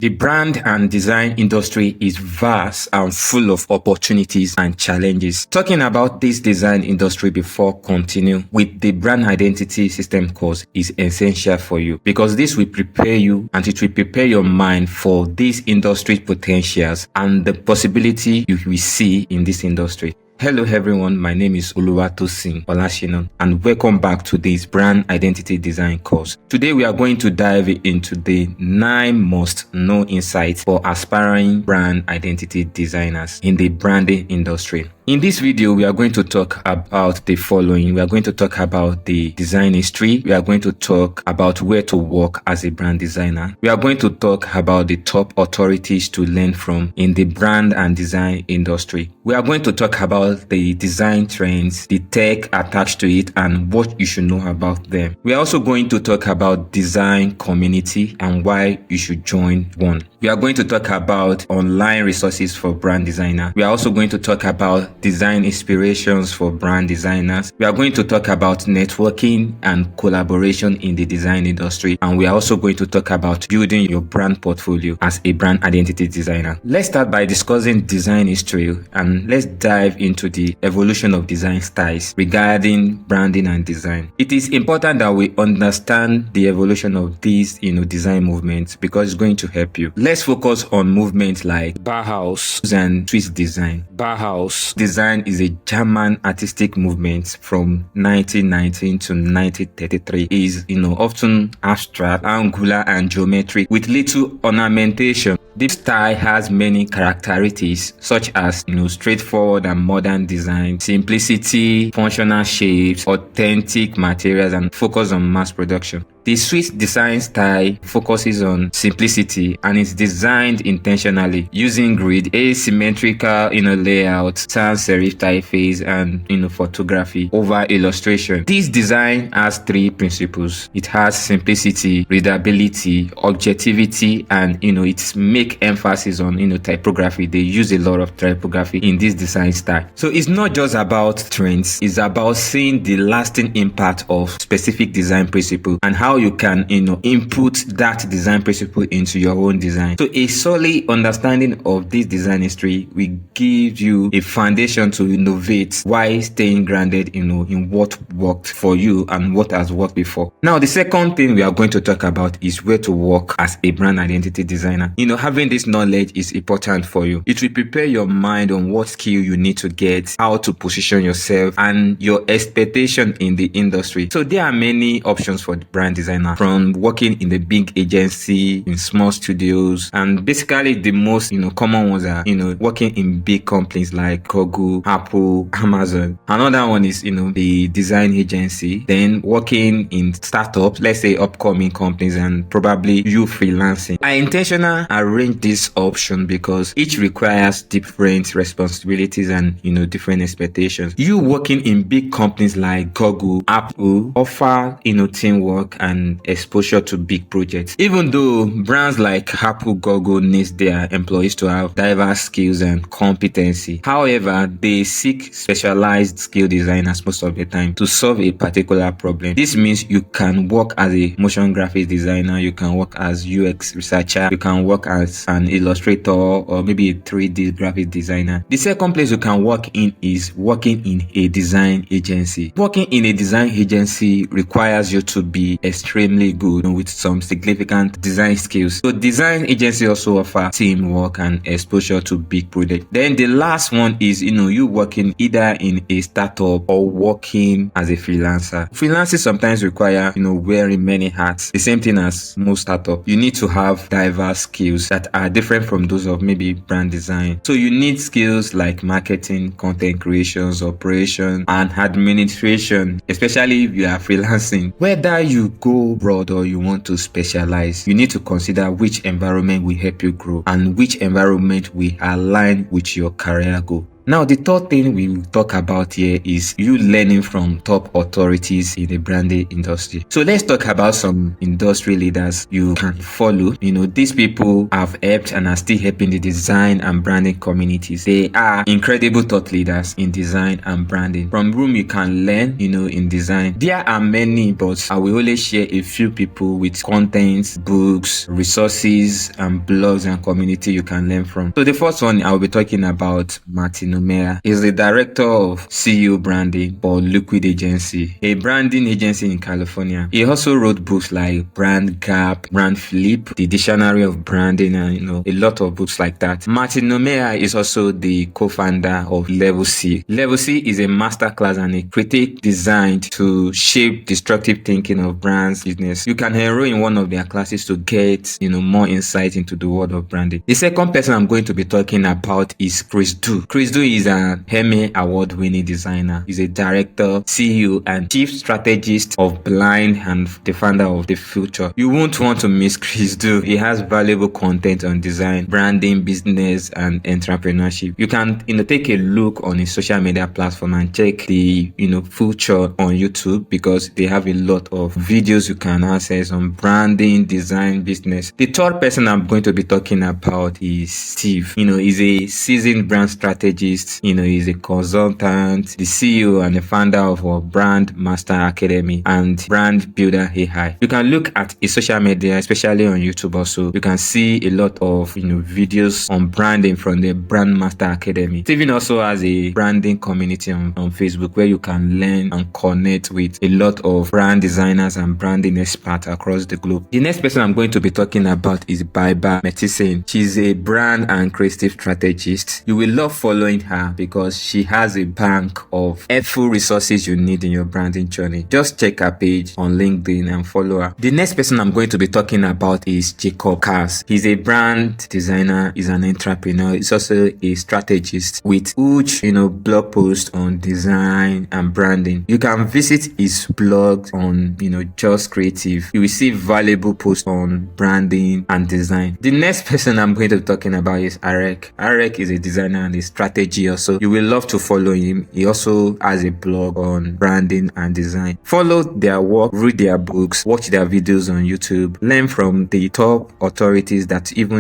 The brand and design industry is vast and full of opportunities and challenges. Talking about this design industry before continue with the brand identity system course is essential for you because this will prepare you and it will prepare your mind for these industry potentials and the possibility you will see in this industry. Hello everyone, my name is Oluwatosin Olashinon and welcome back to this brand identity design course. Today we are going to dive into the 9 most known insights for aspiring brand identity designers in the branding industry. In this video, we are going to talk about the following. We are going to talk about the design history. We are going to talk about where to work as a brand designer. We are going to talk about the top authorities to learn from in the brand and design industry. We are going to talk about the design trends, the tech attached to it, and what you should know about them. We are also going to talk about design community and why you should join one. We are going to talk about online resources for brand designer. We are also going to talk about design inspirations for brand designers. We are going to talk about networking and collaboration in the design industry. And we are also going to talk about building your brand portfolio as a brand identity designer. Let's start by discussing design history and let's dive into the evolution of design styles regarding branding and design. It is important that we understand the evolution of these, design movements because it's going to help you. Let's focus on movements like Bauhaus and Swiss design. Bauhaus design is a German artistic movement from 1919 to 1933. It is, often abstract, angular, and geometric with little ornamentation. This style has many characteristics such as, straightforward and modern design, simplicity, functional shapes, authentic materials, and focus on mass production. The Swiss design style focuses on simplicity and is designed intentionally using grid, asymmetrical layout, sans serif typeface, and photography over illustration. This design has 3 principles. It has simplicity, readability, objectivity, and it make emphasis on typography. They use a lot of typography in this design style. So it's not just about trends, it's about seeing the lasting impact of specific design principle and how you can input that design principle into your own design. So a solid understanding of this design history will give you a foundation to innovate while staying grounded in what worked for you and what has worked before. Now the second thing we are going to talk about is where to work as a brand identity designer. Having this knowledge is important for you. It will prepare your mind on what skill you need to get, how to position yourself, and your expectation in the industry. So there are many options for the brand designer, from working in the big agency, in small studios, and basically the most common ones are working in big companies like Google, Apple, Amazon. Another one is the design agency, then working in startups, let's say upcoming companies, and probably you freelancing. I intentionally arrange this option because each requires different responsibilities and different expectations. You working in big companies like Google, Apple offer teamwork and exposure to big projects. Even though brands like Apple, Google needs their employees to have diverse skills and competency, however, they seek specialized skill designers most of the time to solve a particular problem. This means you can work as a motion graphics designer, you can work as UX researcher, you can work as an illustrator or maybe a 3D graphic designer. The second place you can work in is working in a design agency. Working in a design agency requires you to be extremely good with some significant design skills. So design agency also offer teamwork and exposure to big projects. Then the last one is you working either in a startup or working as a freelancer. Freelancing sometimes require wearing many hats. The same thing as most startups. You need to have diverse skills that are different from those of maybe brand design. So you need skills like marketing, content creations, operation, and administration, especially if you are freelancing. Whether you go broad or you want to specialize, you need to consider which environment will help you grow and which environment will align with your career goal. Now, the third thing we will talk about here is you learning from top authorities in the branding industry. So let's talk about some industry leaders you can follow. These people have helped and are still helping the design and branding communities. They are incredible thought leaders in design and branding, from whom you can learn, in design. There are many, but I will only share a few people with contents, books, resources, and blogs and community you can learn from. So the first one I will be talking about, Martin Omea. He's the director of CEO branding for Liquid Agency, a branding agency in California. He also wrote books like Brand Gap, Brand Flip, The Dictionary of Branding, and a lot of books like that. Martin Omea is also the co-founder of Level C. Level C is a masterclass and a critique designed to shape destructive thinking of brands business. You can enroll in one of their classes to get more insight into the world of branding. The second person I'm going to be talking about is Chris Du. Chris Du is an Emmy award-winning designer. He's a director, CEO, and chief strategist of Blind and the founder of The Future. You won't want to miss Chris Du. He has valuable content on design, branding, business, and entrepreneurship. You can take a look on his social media platform and check the Future on YouTube, because they have a lot of videos you can access on branding, design, business. The third person I'm going to be talking about is Steve. He's a seasoned brand strategist. He's a consultant, the CEO and the founder of our Brand Master Academy and Brand Builder AI. You can look at his social media, especially on YouTube also. You can see a lot of videos on branding from the Brand Master Academy. Steven also has a branding community on Facebook where you can learn and connect with a lot of brand designers and branding experts across the globe. The next person I'm going to be talking about is Baiba Metisen. She's a brand and creative strategist. You will love following her because she has a bank of helpful resources you need in your branding journey. Just check her page on LinkedIn and follow her. The next person I'm going to be talking about is Jacob Kars. He's a brand designer, he's an entrepreneur, he's also a strategist with huge blog posts on design and branding. You can visit his blog on Just Creative. You will see valuable posts on branding and design. The next person I'm going to be talking about is Arek. Arek is a designer and a strategy also. You will love to follow him. He also has a blog on branding and design. Follow their work, read their books, watch their videos on YouTube, learn from the top authorities that even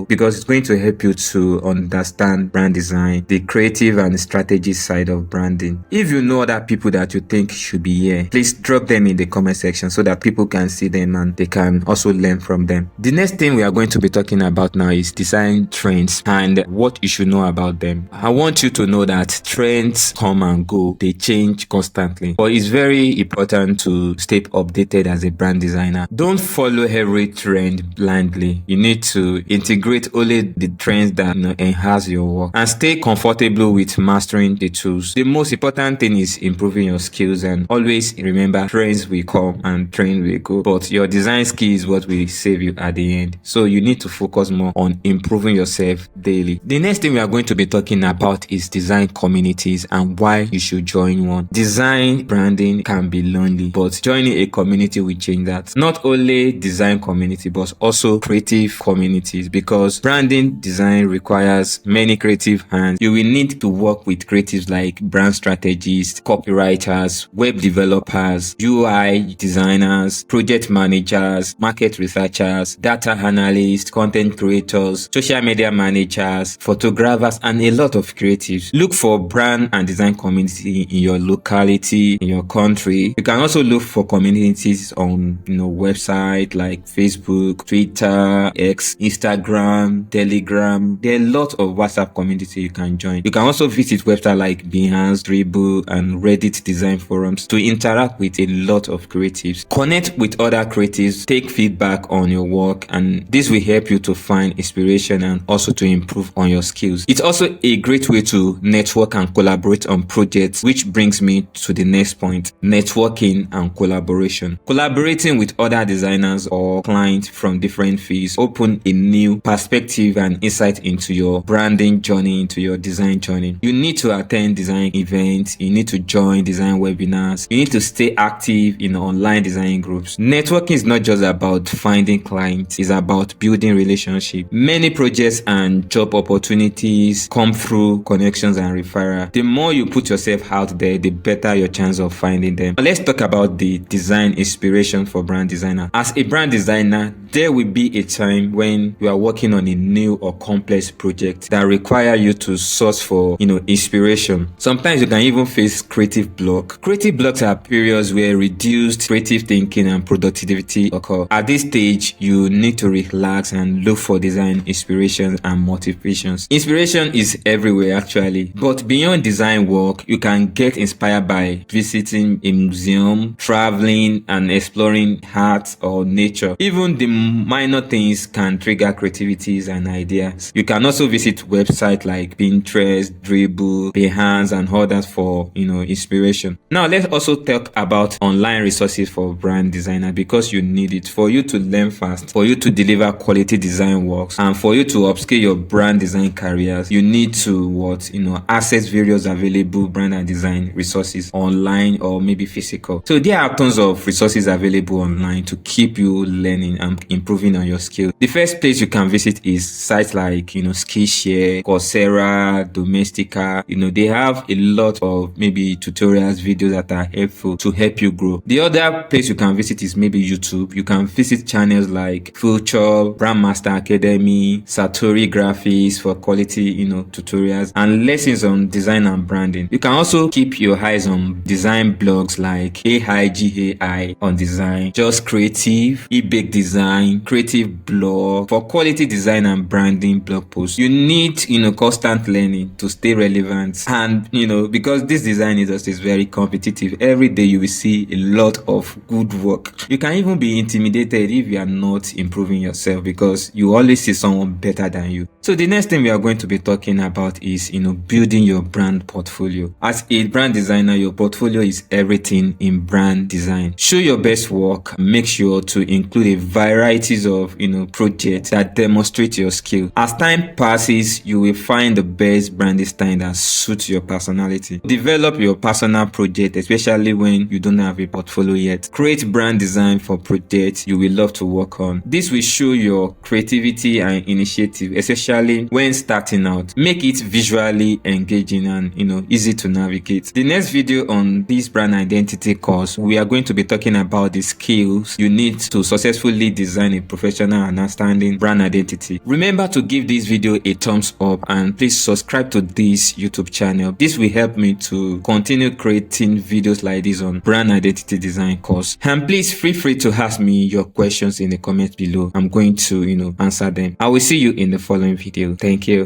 because it's going to help you to understand brand design, the creative and strategy side of branding. If you know other people that you think should be here, please drop them in the comment section so that people can see them and they can also learn from them. The next thing we are going to be talking about now is design trends and what you should know about them. I want you to know that trends come and go, they change constantly, but it's very important to stay updated as a brand designer. Don't follow every trend blindly. You need to integrate only the trends that enhance your work and stay comfortable with mastering the tools. The most important thing is improving your skills, and always remember, trends will come and trends will go, but your design skill is what will save you at the end. So you need to focus more on improving yourself daily. The next thing we are going to be talking about is design communities and why you should join one. Design branding can be lonely, but joining a community will change that. Not only design community, but also creative communities, because branding design requires many creative hands. You will need to work with creatives like brand strategists, copywriters, web developers, UI designers, project managers, market researchers, data analysts, content creators, social media managers, photographers, and a lot of creatives. Look for brand and design community in your locality, in your country. You can also look for communities on website like Facebook, Twitter, X, Instagram, Telegram. There are a lot of WhatsApp community you can join. You can also visit websites like Behance, Dribbble, and Reddit design forums to interact with a lot of creatives. Connect with other creatives, take feedback on your work, and this will help you to find inspiration and also to improve on your skills. It's also a great way to network and collaborate on projects, which brings me to the next point: networking and collaboration. Collaborating with other designers or clients from different fields open a new perspective and insight into your branding journey, into your design journey. You need to attend design events, you need to join design webinars, you need to stay active in online design groups. Networking is not just about finding clients, it's about building relationships. Many projects and job opportunities come through through connections and referral. The more you put yourself out there, the better your chance of finding them. Now let's talk about the design inspiration for brand designer. As a brand designer, there will be a time when you are working on a new or complex project that require you to source for, inspiration. Sometimes you can even face creative block. Creative blocks are periods where reduced creative thinking and productivity occur. At this stage, you need to relax and look for design inspiration and motivations. Inspiration is everywhere actually, but beyond design work, you can get inspired by visiting a museum, traveling and exploring art or nature. Even the minor things can trigger creativities and ideas. You can also visit websites like Pinterest, Dribbble, Behance and others for inspiration. Now let's also talk about online resources for brand designer, because you need it for you to learn fast, for you to deliver quality design works, and for you to upscale your brand design careers. You need to access various available brand and design resources online or maybe physical. So there are tons of resources available online to keep you learning and improving on your skills. The first place you can visit is sites like Skillshare, Coursera, Domestika. They have a lot of maybe tutorials, videos that are helpful to help you grow. The other place you can visit is maybe YouTube. You can visit channels like Future, Brandmaster Academy, Satori Graphics for quality tutorials and lessons on design and branding. You can also keep your eyes on design blogs like AIGAI on design, Just Creative, eBake Design, Creative Blog for quality design and branding blog posts. You need constant learning to stay relevant, and because this design industry is very competitive, every day you will see a lot of good work. You can even be intimidated if you are not improving yourself, because you always see someone better than you. So the next thing we are going to be talking about is building your brand portfolio. As a brand designer, your portfolio is everything in brand design. Show your best work. Make sure to include a varieties of projects that demonstrate your skill. As time passes, you will find the best branding style that suits your personality. Develop your personal project, especially when you don't have a portfolio yet. Create brand design for projects you will love to work on. This will show your creativity and initiative, especially when starting out. Make it visually engaging and easy to navigate. The next video on this brand identity course, we are going to be talking about the skills you need to successfully design a professional and outstanding brand identity. Remember to give this video a thumbs up and please subscribe to this YouTube channel. This will help me to continue creating videos like this on brand identity design course. And please feel free to ask me your questions in the comments below. I'm going to answer them. I will see you in the following video. Thank you.